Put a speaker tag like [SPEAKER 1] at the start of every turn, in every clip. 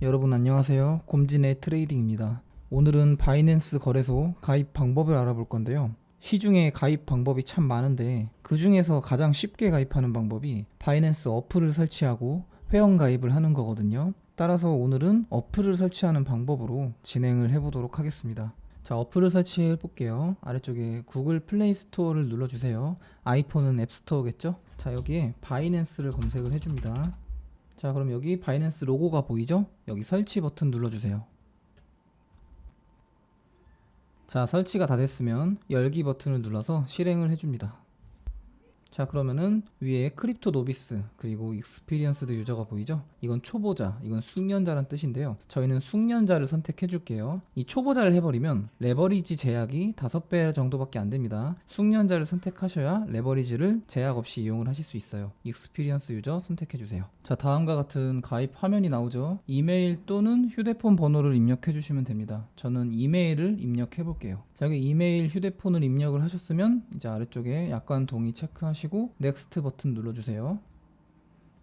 [SPEAKER 1] 여러분 안녕하세요. 곰진의 트레이딩입니다. 오늘은 바이낸스 거래소 가입 방법을 알아볼 건데요. 시중에 가입 방법이 참 많은데 그 중에서 가장 쉽게 가입하는 방법이 바이낸스 어플을 설치하고 회원 가입을 하는 거거든요. 따라서 오늘은 어플을 설치하는 방법으로 진행을 해보도록 하겠습니다. 자, 어플을 설치해 볼게요. 아래쪽에 구글 플레이 스토어를 눌러주세요. 아이폰은 앱스토어겠죠? 자, 여기에 바이낸스를 검색을 해줍니다. 자, 그럼 여기 바이낸스 로고가 보이죠? 여기 설치 버튼 눌러주세요. 자, 설치가 다 됐으면 열기 버튼을 눌러서 실행을 해줍니다. 자, 그러면은 위에 크립토 노비스 그리고 익스피리언스드 유저가 보이죠? 이건 초보자, 이건 숙련자란 뜻인데요. 저희는 숙련자를 선택해 줄게요. 이 초보자를 해버리면 레버리지 제약이 5배 정도밖에 안 됩니다. 숙련자를 선택하셔야 레버리지를 제약 없이 이용을 하실 수 있어요. 익스피리언스 유저 선택해 주세요. 자, 다음과 같은 가입 화면이 나오죠? 이메일 또는 휴대폰 번호를 입력해 주시면 됩니다. 저는 이메일을 입력해 볼게요. 자, 여기 이메일, 휴대폰을 입력을 하셨으면 이제 아래쪽에 약관 동의 체크하시고 넥스트 버튼 눌러주세요.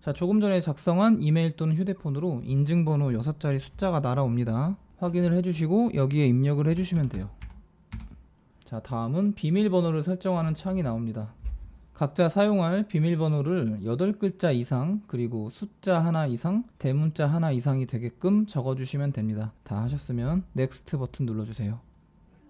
[SPEAKER 1] 자, 조금 전에 작성한 이메일 또는 휴대폰으로 인증번호 6자리 숫자가 날아옵니다. 확인을 해주시고 여기에 입력을 해주시면 돼요. 자, 다음은 비밀번호를 설정하는 창이 나옵니다. 각자 사용할 비밀번호를 8글자 이상 그리고 숫자 하나 이상 대문자 하나 이상이 되게끔 적어주시면 됩니다. 다 하셨으면 넥스트 버튼 눌러주세요.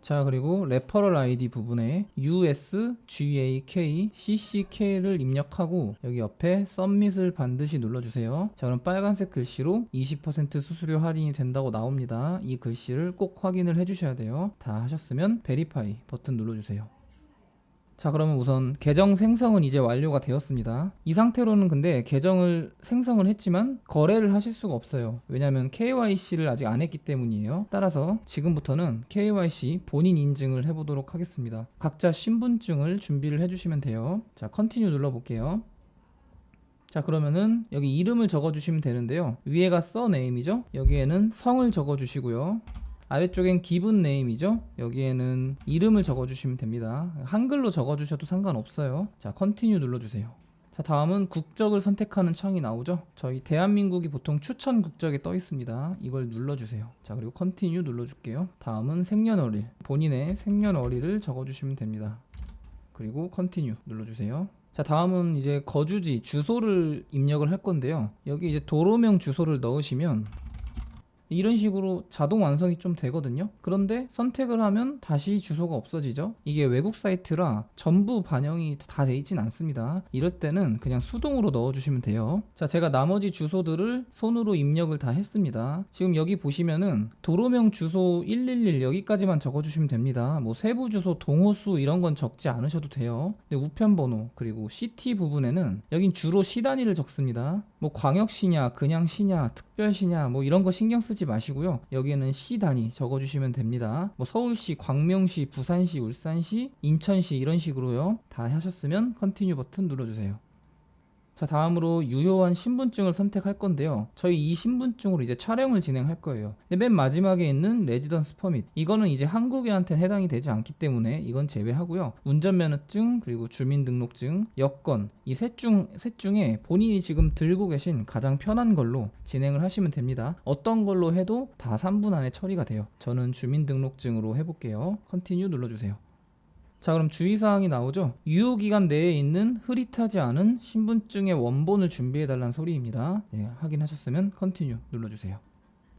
[SPEAKER 1] 자, 그리고 레퍼럴 아이디 부분에 USGAK CCK를 입력하고 여기 옆에 서밋을 반드시 눌러주세요. 자, 그럼 빨간색 글씨로 20% 수수료 할인이 된다고 나옵니다. 이 글씨를 꼭 확인을 해주셔야 돼요. 다 하셨으면 베리파이 버튼 눌러주세요. 자, 그러면 우선 계정 생성은 이제 완료가 되었습니다. 이 상태로는 근데 계정을 생성을 했지만 거래를 하실 수가 없어요. 왜냐하면 KYC를 아직 안 했기 때문이에요. 따라서 지금부터는 KYC 본인 인증을 해보도록 하겠습니다. 각자 신분증을 준비를 해주시면 돼요. 자, 컨티뉴 눌러볼게요. 자, 그러면은 여기 이름을 적어주시면 되는데요. 위에가 서네임이죠. 여기에는 성을 적어주시고요. 아래쪽엔 기분 네임이죠. 여기에는 이름을 적어주시면 됩니다. 한글로 적어주셔도 상관없어요. 자, 컨티뉴 눌러주세요. 자, 다음은 국적을 선택하는 창이 나오죠. 저희 대한민국이 보통 추천 국적에 떠 있습니다. 이걸 눌러주세요. 자, 그리고 컨티뉴 눌러줄게요. 다음은 생년월일, 본인의 생년월일을 적어주시면 됩니다. 그리고 컨티뉴 눌러주세요. 자, 다음은 이제 거주지, 주소를 입력을 할 건데요. 여기 이제 도로명 주소를 넣으시면 이런 식으로 자동 완성이 좀 되거든요. 그런데 선택을 하면 다시 주소가 없어지죠. 이게 외국 사이트라 전부 반영이 다 돼 있진 않습니다. 이럴 때는 그냥 수동으로 넣어주시면 돼요. 자, 제가 나머지 주소들을 손으로 입력을 다 했습니다. 지금 여기 보시면은 도로명 주소 111 여기까지만 적어주시면 됩니다. 뭐 세부 주소, 동호수 이런 건 적지 않으셔도 돼요. 근데 우편번호 그리고 시티 부분에는 여긴 주로 시 단위를 적습니다. 뭐 광역시냐 그냥 시냐 특별시냐 뭐 이런 거 신경 쓰지 마시고요. 여기에는 시 단위 적어주시면 됩니다. 뭐 서울시, 광명시, 부산시, 울산시, 인천시 이런 식으로요. 다 하셨으면 컨티뉴 버튼 눌러주세요. 자, 다음으로 유효한 신분증을 선택할 건데요. 저희 이 신분증으로 이제 촬영을 진행할 거예요. 근데 맨 마지막에 있는 레지던스 퍼밋, 이거는 이제 한국인한테는 해당이 되지 않기 때문에 이건 제외하고요. 운전면허증 그리고 주민등록증, 여권 이 셋 중에 본인이 지금 들고 계신 가장 편한 걸로 진행을 하시면 됩니다. 어떤 걸로 해도 다 3분 안에 처리가 돼요. 저는 주민등록증으로 해볼게요. 컨티뉴 눌러주세요. 자, 그럼 주의사항이 나오죠. 유효기간 내에 있는 흐릿하지 않은 신분증의 원본을 준비해달라는 소리입니다. 네, 확인하셨으면 컨티뉴 눌러주세요.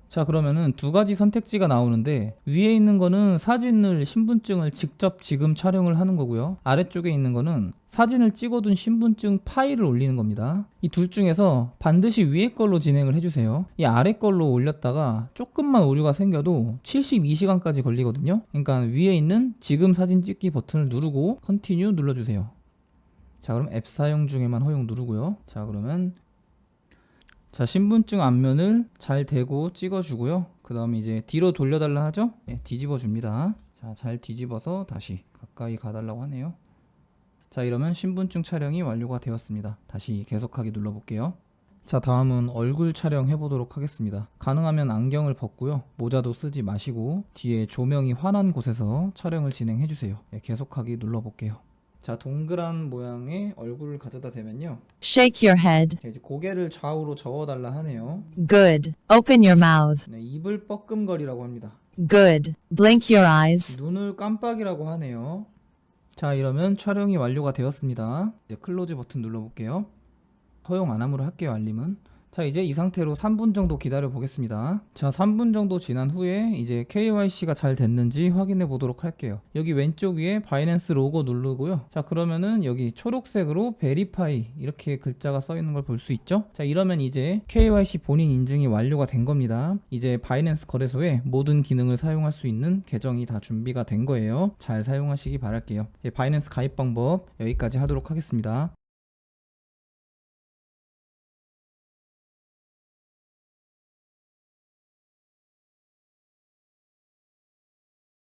[SPEAKER 1] 자, 그러면은 두 가지 선택지가 나오는데 위에 있는 거는 사진을 신분증을 직접 지금 촬영을 하는 거고요. 아래쪽에 있는 거는 사진을 찍어둔 신분증 파일을 올리는 겁니다. 이 둘 중에서 반드시 위에 걸로 진행을 해주세요. 이 아래 걸로 올렸다가 조금만 오류가 생겨도 72시간까지 걸리거든요. 그러니까 위에 있는 지금 사진 찍기 버튼을 누르고 컨티뉴 눌러주세요. 자, 그럼 앱 사용 중에만 허용 누르고요. 자, 그러면 자, 신분증 앞면을 잘 대고 찍어주고요. 그 다음에 이제 뒤로 돌려달라 하죠. 네, 뒤집어 줍니다. 자, 잘 뒤집어서 다시 가까이 가달라고 하네요. 자, 이러면 신분증 촬영이 완료가 되었습니다. 다시 계속하기 눌러볼게요. 자, 다음은 얼굴 촬영 해보도록 하겠습니다. 가능하면 안경을 벗고요. 모자도 쓰지 마시고 뒤에 조명이 환한 곳에서 촬영을 진행해주세요. 네, 계속하기 눌러볼게요. 자, 동그란 모양의 얼굴을 가져다 대면요.
[SPEAKER 2] Shake your head.
[SPEAKER 1] 자, 이제 고개를 좌우로 저어달라 하네요.
[SPEAKER 2] Good. Open your mouth.
[SPEAKER 1] 네, 입을 뻐끔거리라고 합니다.
[SPEAKER 2] Good. Blink your eyes.
[SPEAKER 1] 눈을 깜빡이라고 하네요. 자, 이러면 촬영이 완료가 되었습니다. 이제 클로즈 버튼 눌러볼게요. 허용 안함으로 할게요, 알림은. 자, 이제 이 상태로 3분 정도 기다려 보겠습니다. 자, 3분 정도 지난 후에 이제 KYC가 잘 됐는지 확인해 보도록 할게요. 여기 왼쪽 위에 바이낸스 로고 누르고요. 자, 그러면은 여기 초록색으로 베리파이 이렇게 글자가 써 있는 걸 볼 수 있죠? 자, 이러면 이제 KYC 본인 인증이 완료가 된 겁니다. 이제 바이낸스 거래소에 모든 기능을 사용할 수 있는 계정이 다 준비가 된 거예요. 잘 사용하시기 바랄게요. 이제 바이낸스 가입 방법 여기까지 하도록 하겠습니다.